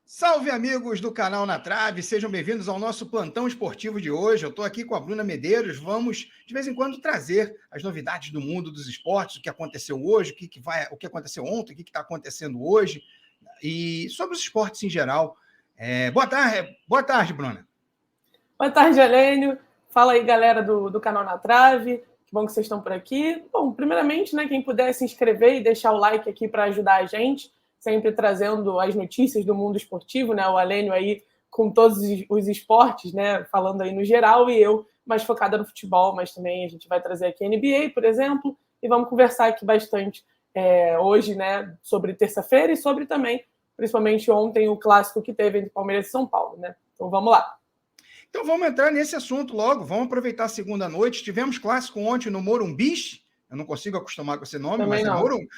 Salve, amigos do canal Na Trave, sejam bem-vindos ao nosso plantão esportivo de hoje. Eu estou aqui com a Bruna Medeiros. Vamos, de vez em quando, trazer as novidades do mundo dos esportes, o que aconteceu hoje, o que aconteceu ontem, o que está acontecendo hoje, e sobre os esportes em geral. Boa tarde, Bruna. Boa tarde, Helênio. Fala aí, galera do canal Na Trave. Que bom que vocês estão por aqui. Bom, primeiramente, né, quem puder se inscrever e deixar o like aqui para ajudar a gente, sempre trazendo as notícias do mundo esportivo, né? O Helênio aí com todos os esportes, né? Falando aí no geral, e eu mais focada no futebol, mas também a gente vai trazer aqui a NBA, por exemplo, e vamos conversar aqui bastante hoje, né? Sobre terça-feira e sobre também, principalmente ontem, o clássico que teve entre Palmeiras e São Paulo, né? Então vamos lá. Então vamos entrar nesse assunto logo, vamos aproveitar a segunda noite. Tivemos clássico ontem no Morumbis. Eu não consigo acostumar com esse nome,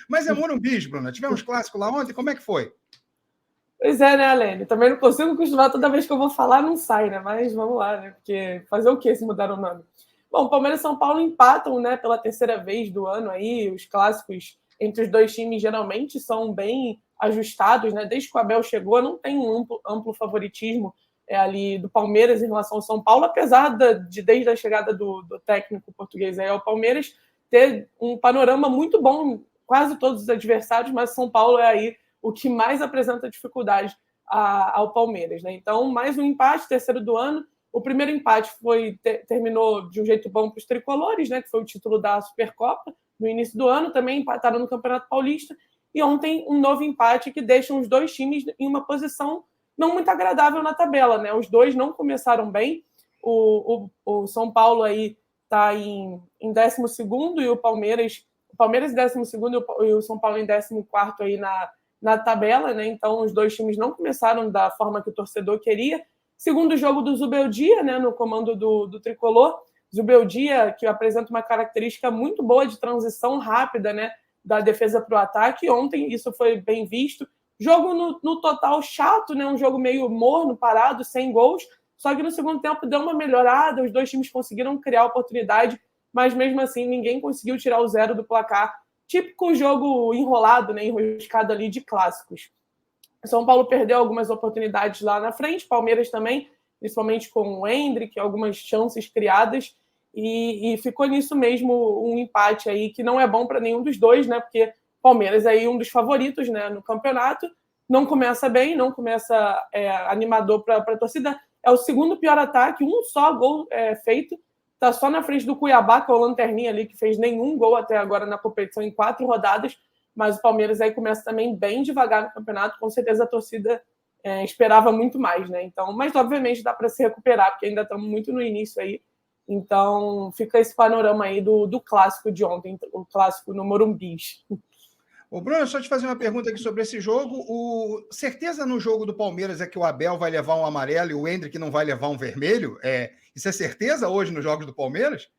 mas é Morumbis, Bruna. Tivemos clássico lá ontem, como é que foi? Pois é, né, Alene? Também não consigo acostumar, toda vez que eu vou falar não sai, né? Mas vamos lá, né? Porque fazer o que se mudar o nome? Bom, Palmeiras e São Paulo empatam, né, pela terceira vez do ano aí. Os clássicos entre os dois times geralmente são bem ajustados, né? Desde que o Abel chegou, não tem um amplo favoritismo ali do Palmeiras em relação ao São Paulo, apesar desde a chegada do técnico português aí ao Palmeiras, ter um panorama muito bom, quase todos os adversários, mas São Paulo é aí o que mais apresenta dificuldade ao Palmeiras, né? Então, mais um empate, terceiro do ano. O primeiro empate terminou de um jeito bom para os tricolores, né? Que foi o título da Supercopa no início do ano, também empataram no Campeonato Paulista. E ontem um novo empate que deixa os dois times em uma posição não muito agradável na tabela, né? Os dois não começaram bem. O São Paulo aí está em 12º e o Palmeiras em 12º e o São Paulo em 14º aí na tabela, né? Então os dois times não começaram da forma que o torcedor queria. Segundo jogo do Zubeldia, né, no comando do tricolor, Zubeldia, que apresenta uma característica muito boa de transição rápida, né, da defesa para o ataque. Ontem isso foi bem visto. Jogo no total chato, né, um jogo meio morno, parado, sem gols. Só que no segundo tempo deu uma melhorada, os dois times conseguiram criar oportunidade, mas mesmo assim ninguém conseguiu tirar o zero do placar. Típico jogo enrolado, né, enroscado ali de clássicos. São Paulo perdeu algumas oportunidades lá na frente, Palmeiras também, principalmente com o Endrick, algumas chances criadas, e ficou nisso mesmo um empate aí que não é bom para nenhum dos dois, né? Porque Palmeiras aí um dos favoritos, né, no campeonato, não começa bem, não começa animador para a torcida. É o segundo pior ataque, um só gol feito, está só na frente do Cuiabá, que é o lanterninha ali, que fez nenhum gol até agora na competição em 4 rodadas, mas o Palmeiras aí começa também bem devagar no campeonato, com certeza a torcida esperava muito mais, né? Então, mas obviamente dá para se recuperar, porque ainda estamos muito no início aí. Então, fica esse panorama aí do clássico de ontem, o clássico no Morumbis. Ô, Bruno, só te fazer uma pergunta aqui sobre esse jogo. Certeza no jogo do Palmeiras é que o Abel vai levar um amarelo e o Endrick não vai levar um vermelho? Isso é certeza hoje nos jogos do Palmeiras?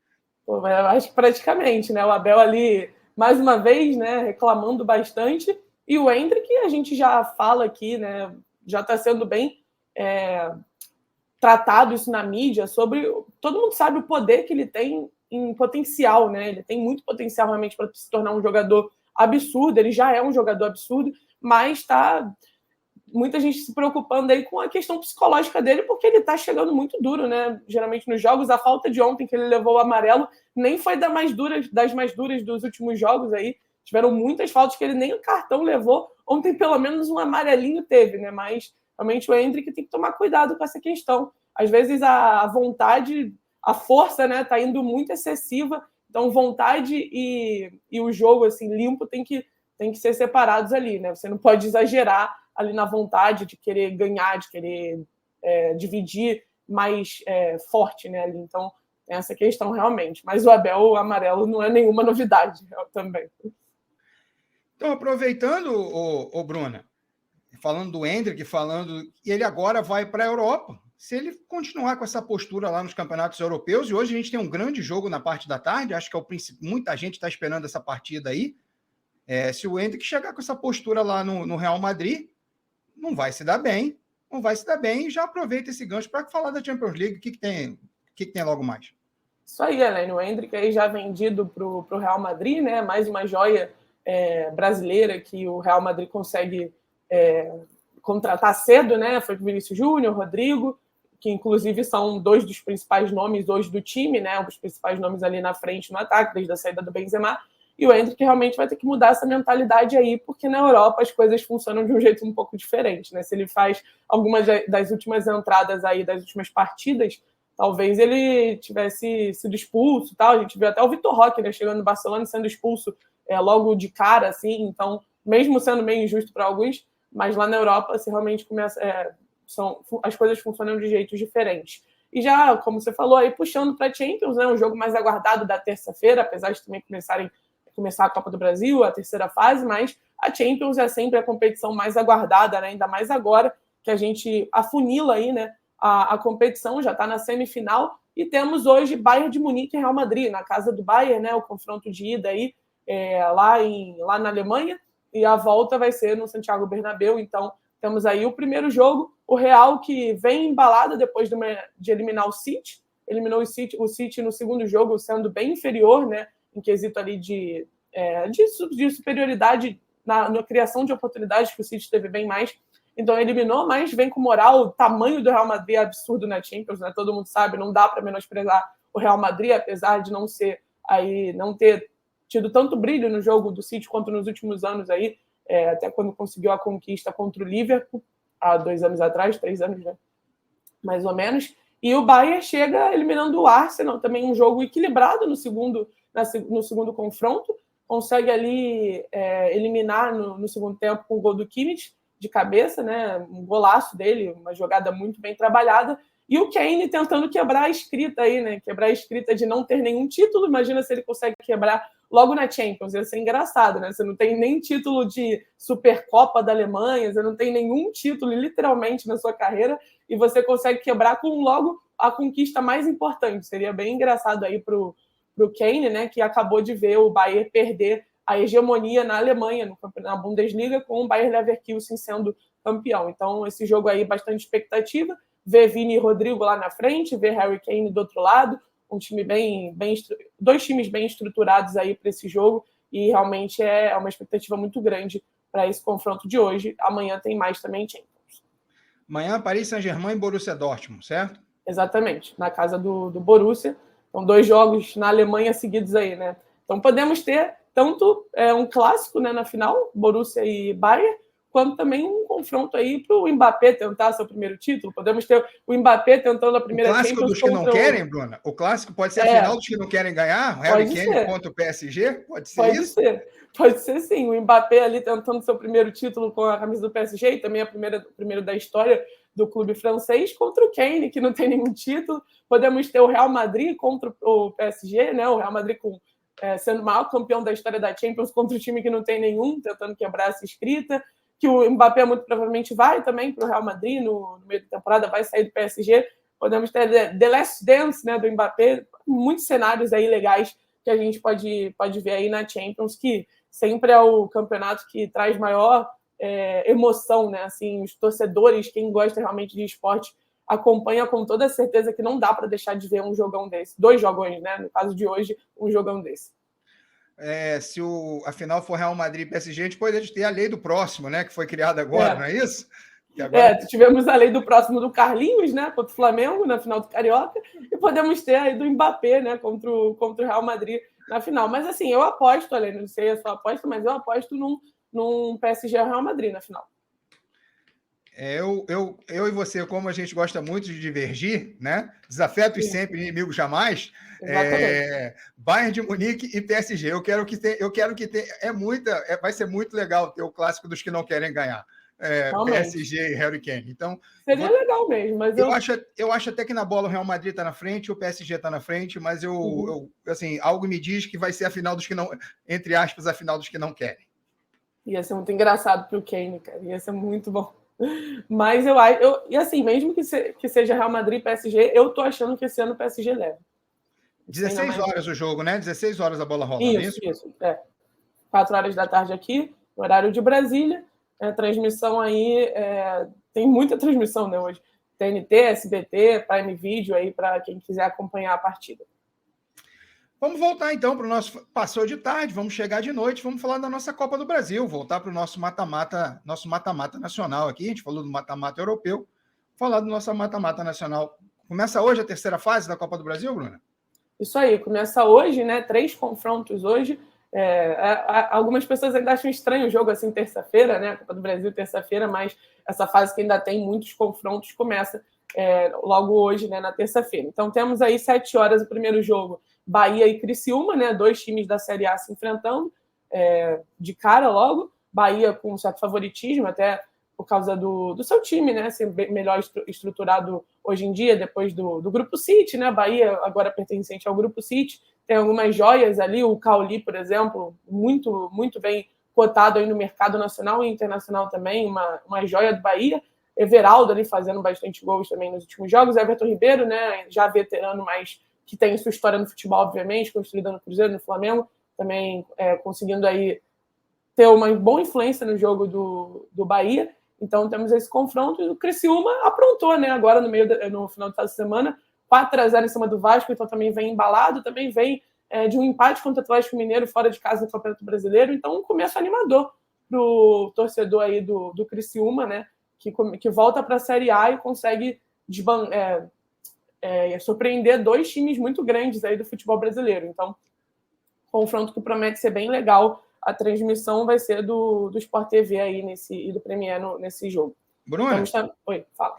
Pô, eu acho que praticamente, né? O Abel ali, mais uma vez, né, reclamando bastante. E o Endrick, a gente já fala aqui, né? Já está sendo bem tratado isso na mídia sobre. Todo mundo sabe o poder que ele tem em potencial, né? Ele tem muito potencial realmente para se tornar um jogador absurdo. Ele já é um jogador absurdo, mas está muita gente se preocupando aí com a questão psicológica dele, porque ele tá chegando muito duro, né? Geralmente nos jogos, a falta de ontem que ele levou o amarelo nem foi das mais duras dos últimos jogos aí. Tiveram muitas faltas que ele nem o cartão levou. Ontem, pelo menos, um amarelinho teve, né? Mas realmente o Endrick tem que tomar cuidado com essa questão. Às vezes a vontade, a força, né, tá indo muito excessiva. Então, vontade e o jogo assim limpo tem que ser separados ali, né? Você não pode exagerar ali na vontade de querer ganhar, de querer dividir mais forte, né? Ali. Então, tem essa questão realmente. Mas o Abel o amarelo não é nenhuma novidade também. Então, aproveitando, o Bruna, falando do Endrick, ele agora vai para a Europa. Se ele continuar com essa postura lá nos campeonatos europeus, e hoje a gente tem um grande jogo na parte da tarde, acho que é muita gente está esperando essa partida aí. Se o Endrick chegar com essa postura lá no Real Madrid, não vai se dar bem, e já aproveita esse gancho para falar da Champions League, o que tem logo mais. Isso aí, Helene, o Endrick aí já vendido para o Real Madrid, né? Mais uma joia brasileira que o Real Madrid consegue contratar cedo, né? Foi o Vinícius Júnior, Rodrigo, que inclusive são 2 dos principais nomes hoje do time, né? Os principais nomes ali na frente no ataque, desde a saída do Benzema. E o Endrick realmente vai ter que mudar essa mentalidade aí, porque na Europa as coisas funcionam de um jeito um pouco diferente, né? Se ele faz algumas das últimas entradas aí, das últimas partidas, talvez ele tivesse sido expulso e tal. A gente viu até o Vitor Roque, né, chegando no Barcelona e sendo expulso logo de cara, assim. Então, mesmo sendo meio injusto para alguns, mas lá na Europa, se realmente começa, as coisas funcionam de jeitos diferentes. E já, como você falou, aí puxando para a Champions, né, um jogo mais aguardado da terça-feira, apesar de também começar a Copa do Brasil, a terceira fase, mas a Champions é sempre a competição mais aguardada, né, ainda mais agora que a gente afunila aí, né, a competição, já está na semifinal, e temos hoje Bayern de Munique e Real Madrid, na casa do Bayern, né, o confronto de ida aí, lá na Alemanha, e a volta vai ser no Santiago Bernabéu. Então temos aí o primeiro jogo, o Real que vem embalado depois de eliminar o City, eliminou o City no segundo jogo, sendo bem inferior, né, em quesito ali de superioridade na criação de oportunidades, que o City teve bem mais. Então eliminou, mas vem com moral. O tamanho do Real Madrid é absurdo na Champions, né? Todo mundo sabe, não dá para menosprezar o Real Madrid, apesar de não ter tido tanto brilho no jogo do City quanto nos últimos anos aí, até quando conseguiu a conquista contra o Liverpool, há 2 anos atrás, 3 anos, né? Mais ou menos. E o Bayern chega eliminando o Arsenal, também um jogo equilibrado no segundo confronto, consegue ali eliminar no segundo tempo com o gol do Kimmich, de cabeça, né? Um golaço dele, uma jogada muito bem trabalhada. E o Kane tentando quebrar a escrita aí, né? Quebrar a escrita de não ter nenhum título. Imagina se ele consegue quebrar logo na Champions. Ia ser engraçado, né? Você não tem nem título de Supercopa da Alemanha, você não tem nenhum título, literalmente, na sua carreira, e você consegue quebrar com logo a conquista mais importante. Seria bem engraçado aí pro Kane, né? Que acabou de ver o Bayern perder a hegemonia na Alemanha, na Bundesliga, com o Bayer Leverkusen sendo campeão. Então, esse jogo aí, bastante expectativa. Ver Vini e Rodrigo lá na frente, ver Harry Kane do outro lado, dois times bem estruturados aí para esse jogo, e realmente é uma expectativa muito grande para esse confronto de hoje. Amanhã tem mais também Champions. Amanhã, Paris Saint-Germain e Borussia Dortmund, certo? Exatamente, na casa do Borussia. Então, 2 jogos na Alemanha seguidos aí, né? Então, podemos ter tanto um clássico, né, na final, Borussia e Bayern, quanto também um confronto aí para o Mbappé tentar seu primeiro título. Podemos ter o Mbappé tentando a primeira Champions. O clássico dos que não querem, Bruna? O clássico pode ser a final dos que não querem ganhar? O Harry Kane contra o PSG? Pode ser isso? Pode ser sim. O Mbappé ali tentando seu primeiro título com a camisa do PSG, e também o primeiro da história do clube francês, contra o Kane, que não tem nenhum título. Podemos ter o Real Madrid contra o PSG, né? O Real Madrid sendo o maior campeão da história da Champions contra o time que não tem nenhum, tentando quebrar essa escrita, que o Mbappé muito provavelmente vai também para o Real Madrid no meio da temporada, vai sair do PSG. Podemos ter The Last Dance, né, do Mbappé, muitos cenários aí legais que a gente pode ver aí na Champions, que sempre é o campeonato que traz maior emoção, né? Assim, os torcedores, quem gosta realmente de esporte, acompanha com toda certeza que não dá para deixar de ver um jogão desse. 2 jogões, né? No caso de hoje, um jogão desse. Se a final for Real Madrid e PSG, a gente pode ter a lei do próximo, né? Que foi criada agora, não é isso? Tivemos a lei do próximo do Carlinhos, né? Contra o Flamengo na final do Carioca, e podemos ter aí do Mbappé, né? Contra o Real Madrid na final. Mas assim, eu aposto, Alê, não sei a sua aposta, mas eu aposto num PSG Real Madrid na final. Eu e você, como a gente gosta muito de divergir, né? Desafetos sempre, inimigos jamais. Bayern de Munique e PSG. Eu quero que tenha. Vai ser muito legal ter o clássico dos que não querem ganhar. PSG e Harry Kane. Então, seria legal mesmo, mas eu acho até que na bola o Real Madrid está na frente, o PSG está na frente, mas assim, algo me diz que vai ser a final dos que não, entre aspas, a final dos que não querem. Ia ser muito engraçado para o Kane, cara. Ia ser muito bom. Mas e assim, mesmo que seja Real Madrid e PSG, eu tô achando que esse ano o PSG leva. 16 horas o jogo, né? 16 horas a bola rola. Isso. 4 horas da tarde aqui, no horário de Brasília. A transmissão aí, tem muita transmissão, né, hoje. TNT, SBT, Prime Video aí, para quem quiser acompanhar a partida. Vamos voltar então para o nosso passou de tarde, vamos chegar de noite, vamos falar da nossa Copa do Brasil, voltar para o nosso mata-mata nacional aqui. A gente falou do mata-mata europeu, falar do nosso mata-mata nacional. Começa hoje a terceira fase da Copa do Brasil, Bruna? Isso aí, começa hoje, né? 3 confrontos hoje. Algumas pessoas ainda acham estranho o jogo assim terça-feira, né? A Copa do Brasil terça-feira, mas essa fase que ainda tem muitos confrontos começa logo hoje, né? Na terça-feira. Então temos aí 7 horas o primeiro jogo, Bahia e Criciúma, né? 2 times da Série A se enfrentando de cara logo. Bahia com um certo favoritismo, até por causa do seu time, né? Ser melhor estruturado hoje em dia, depois do Grupo City, né? Bahia agora pertencente ao Grupo City. Tem algumas joias ali, o Cauli, por exemplo, muito, muito bem cotado aí no mercado nacional e internacional também, uma joia do Bahia. Everaldo ali fazendo bastante gols também nos últimos jogos. Everton Ribeiro, né? Já veterano, mas que tem sua história no futebol, obviamente, construída no Cruzeiro, no Flamengo, também conseguindo aí ter uma boa influência no jogo do Bahia. Então temos esse confronto e o Criciúma aprontou, né? Agora no final da semana, 4-0 em cima do Vasco, então também vem embalado, também vem de um empate contra o Atlético Mineiro fora de casa no Campeonato Brasileiro, então um começo animador para o torcedor aí do Criciúma, né? Que volta para a Série A e consegue surpreender 2 times muito grandes aí do futebol brasileiro. Então, confronto que promete ser bem legal. A transmissão vai ser do Sport TV aí e do Premier nesse jogo. Bruna, Oi, fala.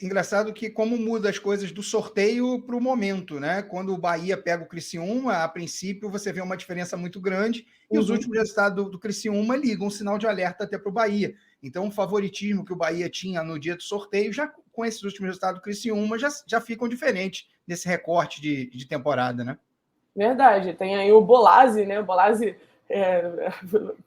Engraçado que como muda as coisas do sorteio para o momento, né? Quando o Bahia pega o Criciúma, a princípio você vê uma diferença muito grande e os últimos resultados do Criciúma ligam um sinal de alerta até para o Bahia. Então o favoritismo que o Bahia tinha no dia do sorteio, já com esses últimos resultados do Criciúma, já ficam diferentes nesse recorte de temporada, né? Verdade. Tem aí o Bolazzi, né? O Bolazzi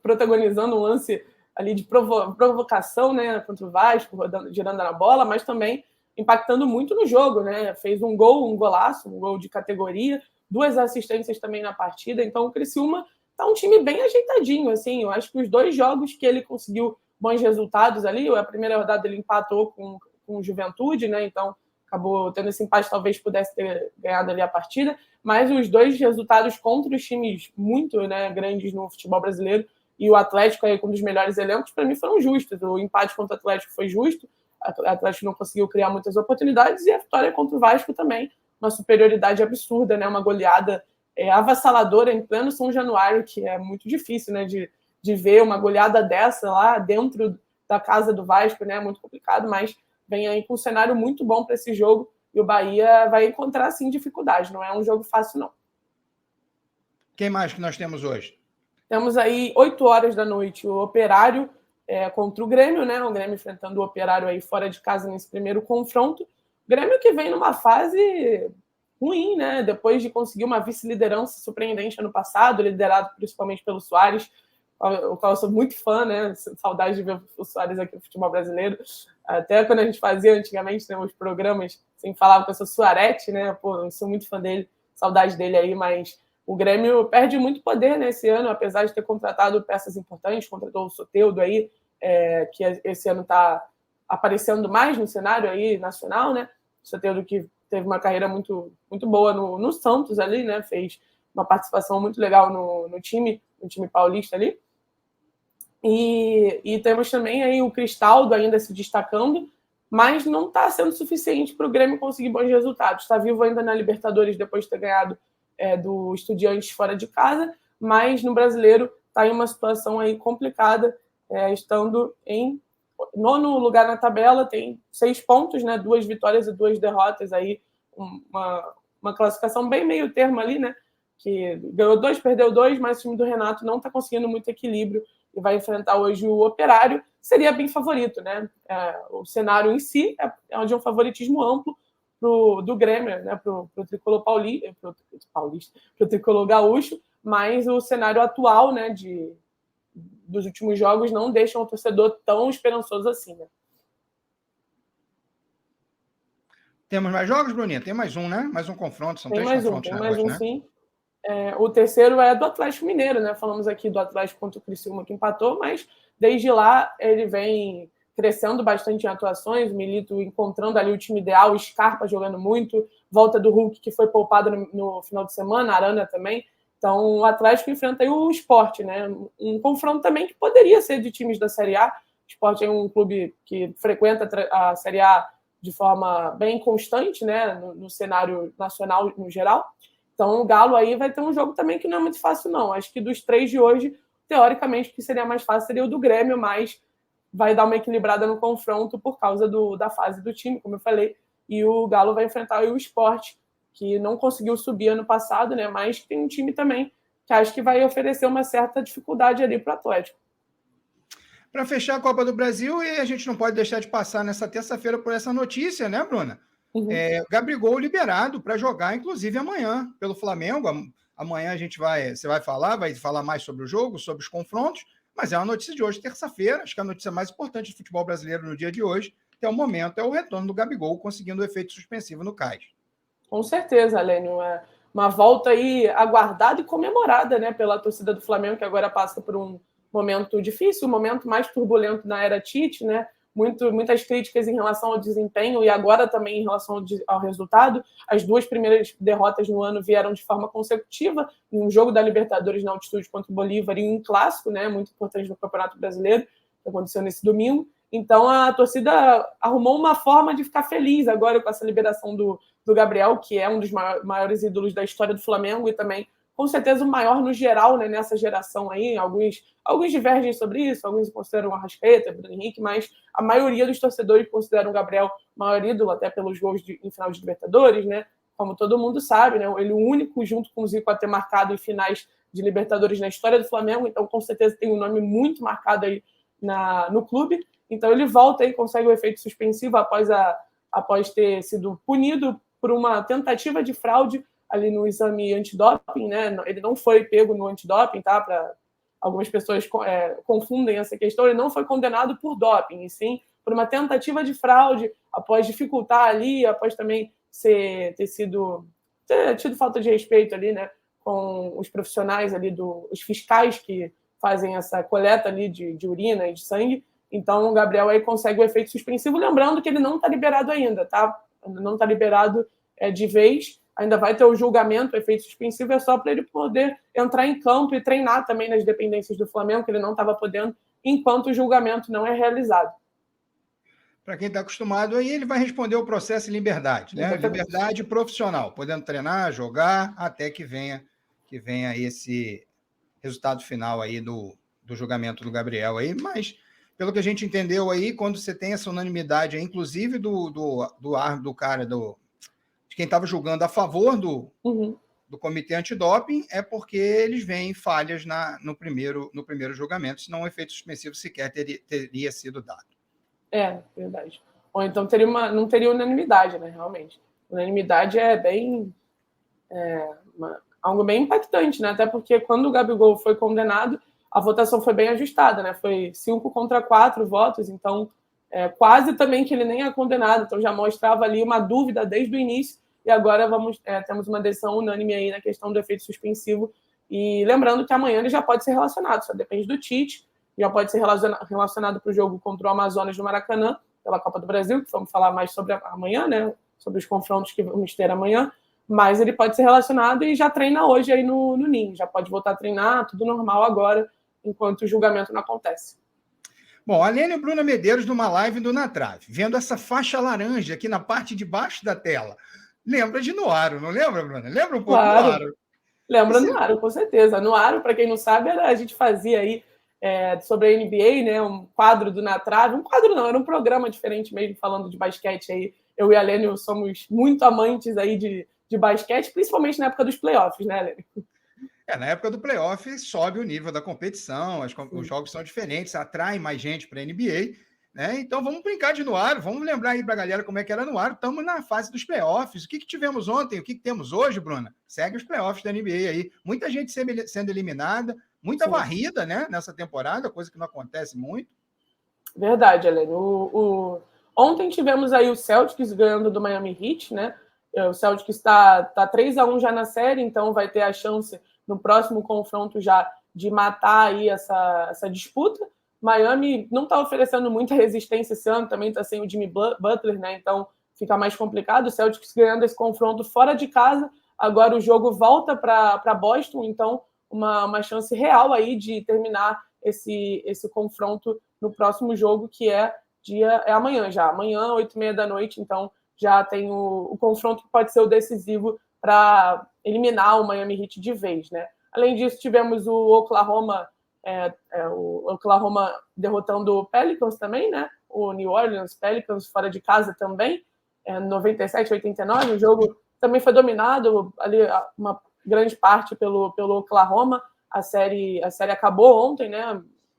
protagonizando um lance ali de provocação, né, contra o Vasco, girando na bola, mas também impactando muito no jogo, né? Fez um golaço, um gol de categoria, 2 assistências também na partida. Então o Criciúma tá um time bem ajeitadinho, assim. Eu acho que os 2 jogos que ele conseguiu bons resultados ali, a primeira rodada ele empatou com o Juventude, né? Então acabou tendo esse empate, talvez pudesse ter ganhado ali a partida, mas os 2 resultados contra os times muito, né, grandes no futebol brasileiro e o Atlético aí com um dos melhores elencos, para mim foram justos. O empate contra o Atlético foi justo, o Atlético não conseguiu criar muitas oportunidades e a vitória contra o Vasco também, uma superioridade absurda, né, uma goleada avassaladora em pleno São Januário, que é muito difícil, né, de ver uma goleada dessa lá dentro da casa do Vasco, né, muito complicado, mas vem aí com um cenário muito bom para esse jogo e o Bahia vai encontrar, sim, dificuldade. Não é um jogo fácil, não. Quem mais que nós temos hoje? Temos aí 8 horas da noite o Operário contra o Grêmio, né? O Grêmio enfrentando o Operário aí fora de casa nesse primeiro confronto. O Grêmio que vem numa fase ruim, né? Depois de conseguir uma vice-liderança surpreendente ano passado, liderado principalmente pelo Soares, o qual eu sou muito fã, né? Saudade de ver o Soares aqui no futebol brasileiro. Até quando a gente fazia antigamente, né, os programas, sem falar que eu sou Suarete, né? Pô, eu sou muito fã dele, saudade dele aí, mas o Grêmio perde muito poder nesse ano, apesar de ter contratado peças importantes, contratou o Soteldo aí, que esse ano está aparecendo mais no cenário aí nacional, né? O Soteldo que teve uma carreira muito, muito boa no Santos ali, né? Fez uma participação muito legal no time paulista ali. E temos também aí o Cristaldo ainda se destacando, mas não está sendo suficiente para o Grêmio conseguir bons resultados. Está vivo ainda na Libertadores depois de ter ganhado do Estudiantes fora de casa, mas no Brasileiro está em uma situação aí complicada, estando em 9º lugar na tabela, tem 6 pontos, né, 2 vitórias e 2 derrotas, aí uma classificação bem meio termo ali, né, que ganhou 2, perdeu 2, mas o time do Renato não está conseguindo muito equilíbrio e vai enfrentar hoje o Operário, seria bem favorito, né? O cenário em si é de um favoritismo amplo do Grêmio, né? Pro tricolor paulista, pro tricolor gaúcho, mas o cenário atual, né, dos últimos jogos não deixa o torcedor tão esperançoso assim, né? Temos mais jogos, Bruninha? Tem mais um, né? Mais um confronto, são 3 confrontos. Tem mais um, né? Sim. O terceiro é do Atlético Mineiro, né? Falamos aqui do Atlético contra o Criciúma que empatou, mas desde lá ele vem crescendo bastante em atuações, o Milito encontrando ali o time ideal, o Scarpa jogando muito, volta do Hulk, que foi poupado no final de semana, a Arana também. Então, o Atlético enfrenta aí o Sport, né? Um confronto também que poderia ser de times da Série A. O Sport é um clube que frequenta a Série A de forma bem constante, né? No cenário nacional no geral. Então, o Galo aí vai ter um jogo também que não é muito fácil, não. Acho que dos 3 de hoje, teoricamente, o que seria mais fácil seria o do Grêmio, mas vai dar uma equilibrada no confronto por causa da fase do time, como eu falei. E o Galo vai enfrentar o Sport, que não conseguiu subir ano passado, né? Mas tem um time também que acho que vai oferecer uma certa dificuldade ali para o Atlético. Para fechar a Copa do Brasil, e a gente não pode deixar de passar nessa terça-feira por essa notícia, né, Bruna? Uhum. Gabigol liberado para jogar, inclusive amanhã, pelo Flamengo. Amanhã você vai falar mais sobre o jogo, sobre os confrontos, mas é uma notícia de hoje, terça-feira. Acho que a notícia mais importante do futebol brasileiro no dia de hoje, até o momento, é o retorno do Gabigol conseguindo o efeito suspensivo no CAIS. Com certeza, Lênio. É uma volta aí aguardada e comemorada, né, pela torcida do Flamengo, que agora passa por um momento difícil, um momento mais turbulento na era Tite, né? Muitas críticas em relação ao desempenho e agora também em relação ao resultado. As 2 primeiras derrotas no ano vieram de forma consecutiva, em um jogo da Libertadores na altitude contra o Bolívar e um clássico, né, muito importante no Campeonato Brasileiro, que aconteceu nesse domingo. Então, a torcida arrumou uma forma de ficar feliz agora com essa liberação do Gabriel, que é um dos maiores ídolos da história do Flamengo e também, com certeza, o maior no geral, né, nessa geração aí. Alguns divergem sobre isso, alguns consideram o Arrascaeta, Bruno Henrique, mas a maioria dos torcedores consideram o Gabriel o maior ídolo, até pelos gols em final de Libertadores, né? Como todo mundo sabe, né? Ele é o único, junto com o Zico, a ter marcado em finais de Libertadores na história do Flamengo, então, com certeza, tem um nome muito marcado aí no clube. Então, ele volta e consegue o efeito suspensivo após ter sido punido por uma tentativa de fraude ali no exame antidoping, né? Ele não foi pego no antidoping, tá? Para algumas pessoas confundem essa questão. Ele não foi condenado por doping, e sim por uma tentativa de fraude, após dificultar ali, após também ter tido falta de respeito ali, né? Com os profissionais ali, os fiscais que fazem essa coleta ali de urina e de sangue. Então, o Gabriel aí consegue o efeito suspensivo, lembrando que ele não está liberado ainda, tá? Não está liberado de vez, ainda vai ter o julgamento, o efeito suspensivo é só para ele poder entrar em campo e treinar também nas dependências do Flamengo, que ele não estava podendo, enquanto o julgamento não é realizado. Para quem está acostumado aí, ele vai responder o processo em liberdade, né? Liberdade profissional, podendo treinar, jogar, até que venha esse resultado final aí do julgamento do Gabriel aí, mas pelo que a gente entendeu aí, quando você tem essa unanimidade aí, inclusive do cara, de quem estava julgando a favor do comitê antidoping, é porque eles veem falhas no primeiro julgamento, senão o efeito suspensivo sequer teria sido dado. Verdade. Ou então não teria unanimidade, né, realmente. Unanimidade é algo bem impactante, né? Até porque quando o Gabigol foi condenado, a votação foi bem ajustada, né? Foi 5 contra 4 votos, então quase também que ele nem é condenado, então já mostrava ali uma dúvida desde o início, e agora temos uma decisão unânime aí na questão do efeito suspensivo, e lembrando que amanhã ele já pode ser relacionado, só depende do Tite, já pode ser relacionado para o jogo contra o Amazonas no Maracanã, pela Copa do Brasil, que vamos falar mais sobre amanhã, né? Sobre os confrontos que vamos ter amanhã, mas ele pode ser relacionado e já treina hoje aí no Ninho, já pode voltar a treinar, tudo normal agora, enquanto o julgamento não acontece. Bom, a Lênia e Bruna Medeiros numa live do Na Trave, vendo essa faixa laranja aqui na parte de baixo da tela. Lembra de Nuaro, não lembra, Bruna? Lembra um pouco do Nuaro? Lembra do Nuaro, com certeza. Nuaro, para quem não sabe, a gente fazia aí sobre a NBA, né, um quadro do Na Trave. Um quadro não, era um programa diferente mesmo, falando de basquete aí. Eu e a Lênia somos muito amantes aí de basquete, principalmente na época dos playoffs, né, Lênia? Na época do playoff, sobe o nível da competição, os jogos são diferentes, atrai mais gente para a NBA, né? Então vamos brincar de Nuaro, vamos lembrar aí para a galera como é que era Nuaro. Estamos na fase dos playoffs. O que tivemos ontem? O que temos hoje, Bruna? Segue os playoffs da NBA aí. Muita gente sendo eliminada, muita varrida, né? Nessa temporada, coisa que não acontece muito. Verdade, Helene. Ontem tivemos aí o Celtics ganhando do Miami Heat, né? O Celtics está 3-1 já na série, então vai ter a chance no próximo confronto já de matar aí essa disputa. Miami não está oferecendo muita resistência esse ano, também está sem o Jimmy Butler, né? Então fica mais complicado. O Celtics ganhando esse confronto fora de casa, agora o jogo volta para Boston, então uma chance real aí de terminar esse confronto no próximo jogo, que é amanhã já. Amanhã, 8h30 da noite, então já tem o confronto que pode ser o decisivo para eliminar o Miami Heat de vez, né? Além disso, tivemos o Oklahoma derrotando o Pelicans também, né? O New Orleans Pelicans fora de casa também, 97-89. O jogo também foi dominado ali uma grande parte pelo Oklahoma. A série acabou ontem, né?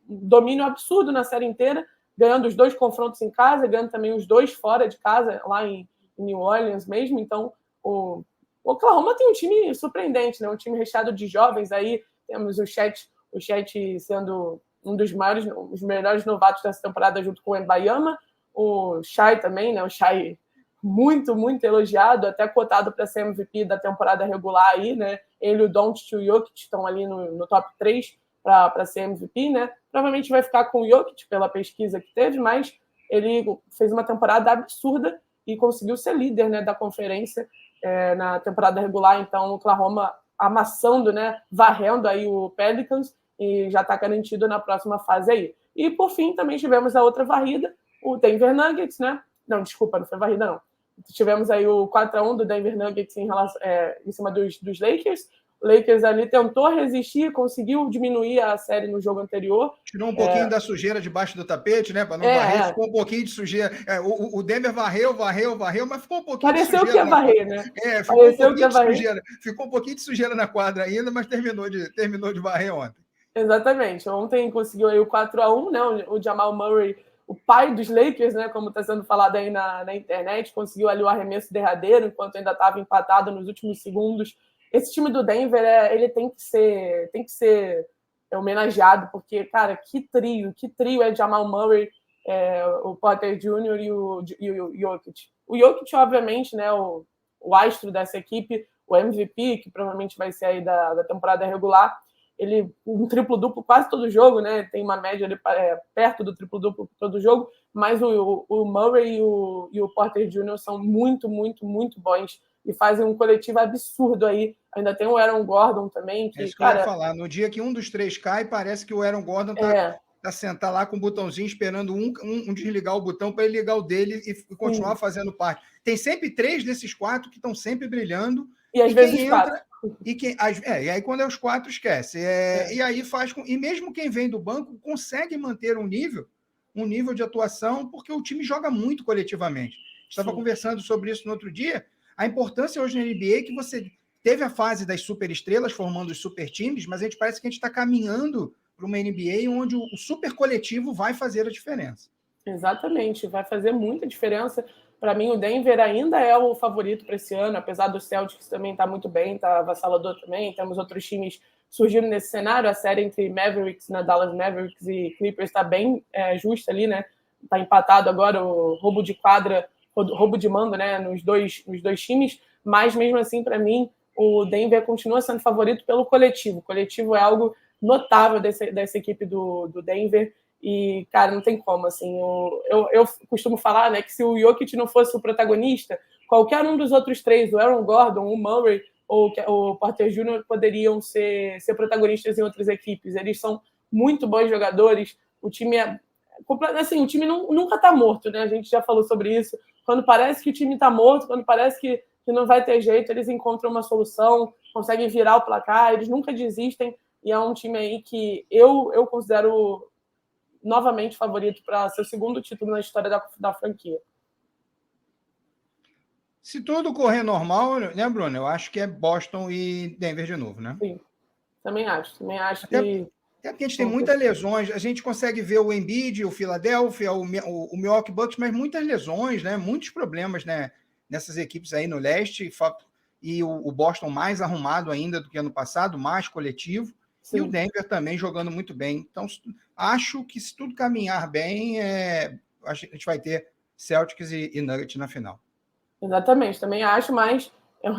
Um domínio absurdo na série inteira, ganhando os 2 confrontos em casa, ganhando também os 2 fora de casa, lá em New Orleans mesmo. Então, o Oklahoma tem um time surpreendente, né? Um time recheado de jovens. Aí temos o Chet sendo um dos melhores novatos dessa temporada, junto com o Wembanyama. O Shai também, né? O Shai muito, muito elogiado, até cotado para ser MVP da temporada regular aí, né? Ele e o Doncic e o Jokic estão ali no top 3 para ser MVP, né? Provavelmente vai ficar com o Jokic pela pesquisa que teve, mas ele fez uma temporada absurda e conseguiu ser líder, né, da conferência na temporada regular. Então, o Oklahoma amassando, né, varrendo aí o Pelicans, e já está garantido na próxima fase aí. E, por fim, também tivemos a outra varrida, o Denver Nuggets, né? Não, desculpa, não foi varrida, não. Tivemos aí o 4-1 do Denver Nuggets em cima dos Lakers. O Lakers ali tentou resistir, conseguiu diminuir a série no jogo anterior. Tirou um pouquinho da sujeira debaixo do tapete, né? Para não varrer, ficou um pouquinho de sujeira. O Denver varreu, mas ficou um pouquinho Pareceu de sujeira. Que ia varrer, né? Ficou um pouquinho de sujeira. Ficou um pouquinho de sujeira na quadra ainda, mas terminou de varrer ontem. Exatamente. Ontem conseguiu aí o 4-1, né? O Jamal Murray, o pai dos Lakers, né? Como está sendo falado aí na internet, conseguiu ali o arremesso derradeiro, enquanto ainda estava empatado nos últimos segundos. Esse time do Denver, ele tem que ser homenageado, porque, cara, que trio é Jamal Murray, o Porter Jr. e o Jokic. O Jokic, obviamente, né? O astro dessa equipe, o MVP, que provavelmente vai ser aí da temporada regular. Ele um triplo-duplo quase todo jogo, né? Tem uma média ali, perto do triplo-duplo todo jogo, mas o Murray e o Porter Jr. são muito, muito, muito bons e fazem um coletivo absurdo aí. Ainda tem o Aaron Gordon também. É isso que eu ia falar. No dia que um dos 3 cai, parece que o Aaron Gordon tá sentado lá com o botãozinho, esperando um desligar o botão para ele ligar o dele e continuar fazendo parte. Tem sempre 3 desses 4 que estão sempre brilhando. E às vezes 4. E aí, quando é os 4, esquece. E aí e mesmo quem vem do banco consegue manter um nível de atuação, porque o time joga muito coletivamente. Estava conversando sobre isso no outro dia. A importância hoje na NBA é que você teve a fase das superestrelas formando os super times, mas parece que a gente está caminhando para uma NBA onde o super coletivo vai fazer a diferença. Exatamente, vai fazer muita diferença. Para mim, o Denver ainda é o favorito para esse ano, apesar do Celtics também estar muito bem, está avassalador também. Temos outros times surgindo nesse cenário. A série entre Mavericks, né, Dallas Mavericks e Clippers está bem justa ali, né? Está empatado agora o roubo de quadra, roubo de mando, né, nos dois times. Mas mesmo assim, para mim, o Denver continua sendo favorito pelo coletivo. O coletivo é algo notável dessa equipe do Denver. E, cara, não tem como, assim, eu costumo falar, né, que se o Jokic não fosse o protagonista, qualquer um dos outros 3, o Aaron Gordon, o Murray ou o Porter Jr. poderiam ser protagonistas em outras equipes. Eles são muito bons jogadores, o time assim, o time nunca tá morto, né, a gente já falou sobre isso. Quando parece que o time tá morto, quando parece que não vai ter jeito, eles encontram uma solução, conseguem virar o placar, eles nunca desistem, e é um time aí que eu considero novamente favorito para seu segundo título na história da franquia. Se tudo correr normal, né, Bruno? Eu acho que é Boston e Denver de novo, né? Sim, também acho Até porque a gente tem muitas lesões. A gente consegue ver o Embiid, o Philadelphia, o Milwaukee Bucks, mas muitas lesões, né? Muitos problemas, né? Nessas equipes aí no leste. E o Boston mais arrumado ainda do que ano passado, mais coletivo. Sim. E o Denver também jogando muito bem. Então, acho que se tudo caminhar bem, a gente vai ter Celtics e Nuggets na final. Exatamente, também acho, mas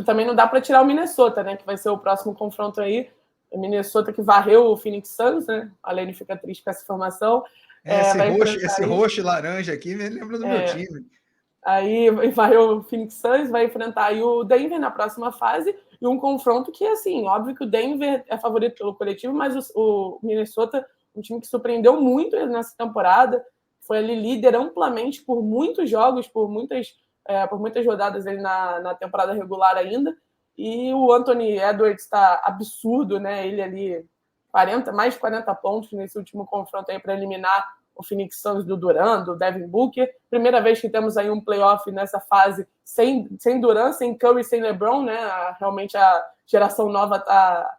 também não dá para tirar o Minnesota, né? Que vai ser o próximo confronto aí. O Minnesota que varreu o Phoenix Suns, né? A Lene fica triste com essa informação. Esse roxo e laranja aqui me lembra do meu time. Aí vai o Phoenix Suns, vai enfrentar aí o Denver na próxima fase, e um confronto que, assim, óbvio que o Denver é favorito pelo coletivo, mas o Minnesota, um time que surpreendeu muito nessa temporada, foi ali líder amplamente por muitos jogos, por muitas rodadas ali na temporada regular ainda, e o Anthony Edwards está absurdo, né? Ele ali, mais de 40 pontos nesse último confronto aí para eliminar o Phoenix Suns do Durant, do Devin Booker. Primeira vez que temos aí um playoff nessa fase sem Durant, sem Curry, sem LeBron, né? Realmente a geração nova está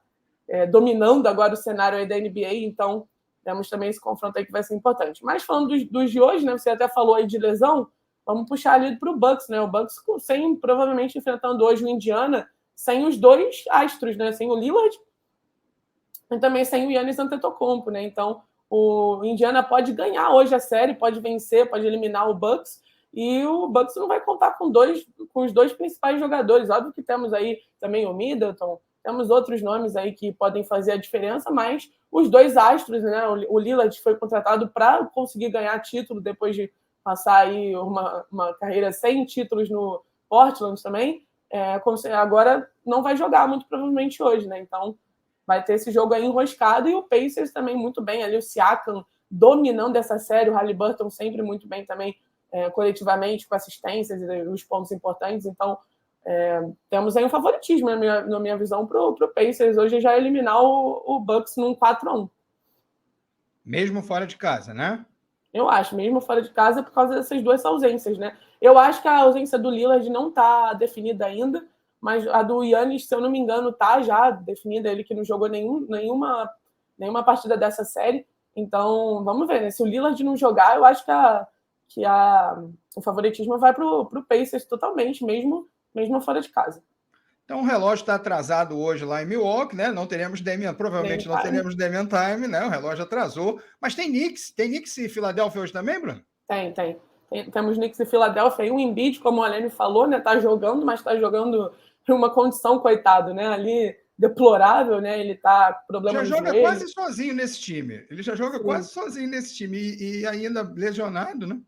dominando agora o cenário aí da NBA, então temos também esse confronto aí que vai ser importante. Mas falando dos de hoje, né? Você até falou aí de lesão, vamos puxar ali para o Bucks, né? O Bucks provavelmente enfrentando hoje o Indiana sem os dois astros, né? Sem o Lillard e também sem o Giannis Antetokounmpo, né? Então o Indiana pode ganhar hoje a série, pode vencer, pode eliminar o Bucks, e o Bucks não vai contar com os dois principais jogadores. Óbvio que temos aí também o Middleton, temos outros nomes aí que podem fazer a diferença, mas os dois astros, né? O Lillard foi contratado para conseguir ganhar título depois de passar aí uma carreira sem títulos no Portland também. Agora não vai jogar muito provavelmente hoje, né? Então vai ter esse jogo aí enroscado, e o Pacers também muito bem ali, o Siakam dominando essa série, o Haliburton sempre muito bem também coletivamente, com assistências e os pontos importantes. Então temos aí um favoritismo, na minha visão, para o Pacers hoje já eliminar o Bucks num 4-1. Mesmo fora de casa, né? Eu acho, mesmo fora de casa, por causa dessas duas ausências, né? Eu acho que a ausência do Lillard não está definida ainda, mas a do Giannis, se eu não me engano, tá já definida, ele que não jogou nenhuma partida dessa série. Então, vamos ver, né? Se o Lillard não jogar, eu acho que o favoritismo vai pro Pacers totalmente, mesmo fora de casa. Então o relógio está atrasado hoje lá em Milwaukee, né? Não teremos provavelmente não teremos Damian Time, né? O relógio atrasou. Mas tem Knicks e Filadélfia hoje também, Bruno? Tem. Temos Knicks e Filadélfia, e o Embiid, como o Alene falou, né? Tá jogando, mas tá jogando em uma condição, coitado, né? Ali deplorável, né? Ele tá com problema no joelho. Já joga quase sozinho nesse time. Ele já joga quase sozinho nesse time e ainda lesionado, né?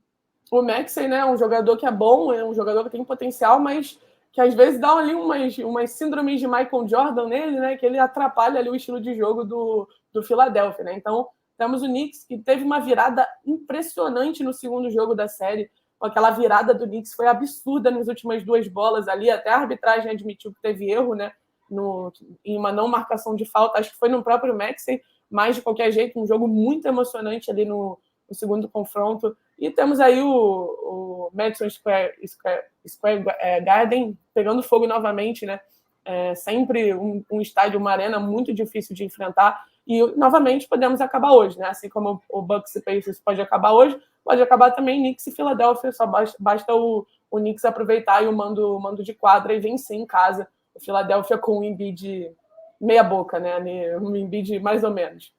O Maxey, né? É um jogador que é bom, é um jogador que tem potencial, mas que às vezes dá ali umas síndromes de Michael Jordan nele, né? Que ele atrapalha ali o estilo de jogo do Philadelphia, né? Então, temos o Knicks, que teve uma virada impressionante no segundo jogo da série. Aquela virada do Knicks foi absurda nas últimas duas bolas ali. Até a arbitragem admitiu que teve erro, né? Em uma não marcação de falta. Acho que foi no próprio Maxey, mas de qualquer jeito, um jogo muito emocionante ali no segundo confronto. E temos aí o Madison Square Garden pegando fogo novamente, né? Sempre um estádio, uma arena muito difícil de enfrentar. E, novamente, podemos acabar hoje, né? Assim como o Bucks e Pacers pode acabar hoje, pode acabar também Knicks e Filadélfia. Só basta o Knicks aproveitar e o mando de quadra e vencer em casa. O Filadélfia com o Embiid meia boca, né? Um Embiid mais ou menos.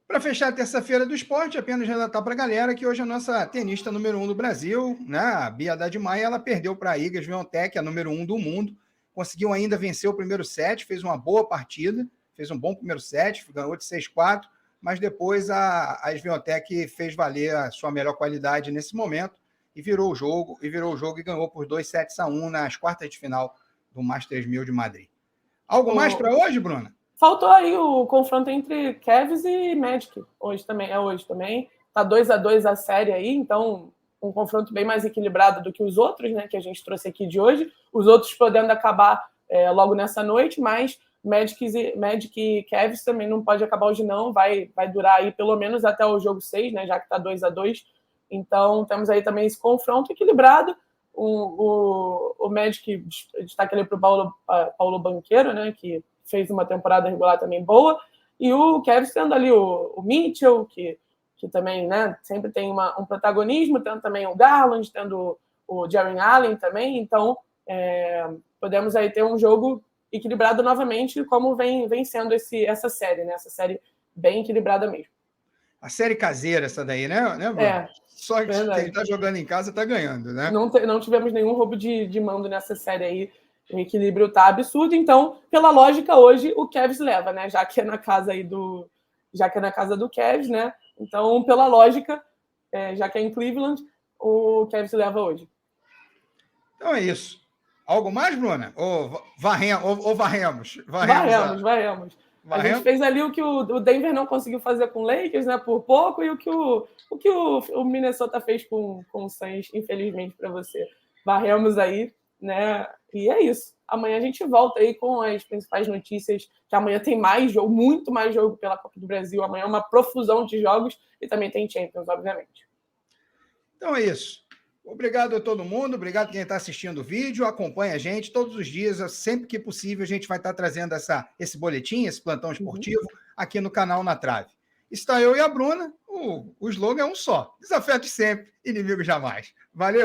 Para fechar a terça-feira do esporte, apenas relatar para a galera que hoje a nossa tenista número 1 do Brasil, né, a Bia Haddad Maia, ela perdeu para a Iga Swiatek, a número 1 do mundo. Conseguiu ainda vencer o primeiro set, fez uma boa partida, fez um bom primeiro set, ganhou de 6-4, mas depois a Swiatek fez valer a sua melhor qualidade nesse momento e virou o jogo e ganhou por 2-1 nas quartas de final do Masters 1000 de Madrid. Algo mais para hoje, Bruna? Faltou aí o confronto entre Cavs e Magic. Hoje também. Tá 2-2 a série aí, então um confronto bem mais equilibrado do que os outros, né? Que a gente trouxe aqui de hoje. Os outros podendo acabar logo nessa noite, mas Magic e Cavs também não pode acabar hoje, não. Vai durar aí pelo menos até o jogo 6, né? Já que tá 2-2. Então temos aí também esse confronto equilibrado. O Magic destaca ali para o Paulo Banchero, né? Que fez uma temporada regular também boa, e o Cavs tendo ali o Mitchell, que também, né, sempre tem um protagonismo, tendo também o Garland, tendo o Jarrett Allen também, então podemos aí ter um jogo equilibrado novamente, como vem sendo essa série, né, essa série bem equilibrada mesmo. A série caseira essa daí, né, Bruno? Só que quem está jogando em casa está ganhando, né? Não tivemos nenhum roubo de mando nessa série aí. O equilíbrio tá absurdo, então, pela lógica, hoje o Cavs leva, né? Já que é na casa do Cavs, né? Então, pela lógica, já que é em Cleveland, o Cavs leva hoje. Então é isso. Algo mais, Bruna? Ou varremos? Varremos. A gente fez ali o que o Denver não conseguiu fazer com o Lakers, né, por pouco, e o que o Minnesota fez com o Suns, infelizmente para você. Varremos aí, né? E é isso. Amanhã a gente volta aí com as principais notícias, que amanhã tem mais jogo, muito mais jogo pela Copa do Brasil. Amanhã é uma profusão de jogos e também tem Champions, obviamente. Então é isso. Obrigado a todo mundo, obrigado a quem está assistindo o vídeo, acompanha a gente todos os dias, sempre que possível a gente vai estar trazendo esse boletim, esse plantão esportivo aqui no canal Na Trave. Está eu e a Bruna, o slogan é um só, desafeto sempre, inimigo jamais. Valeu!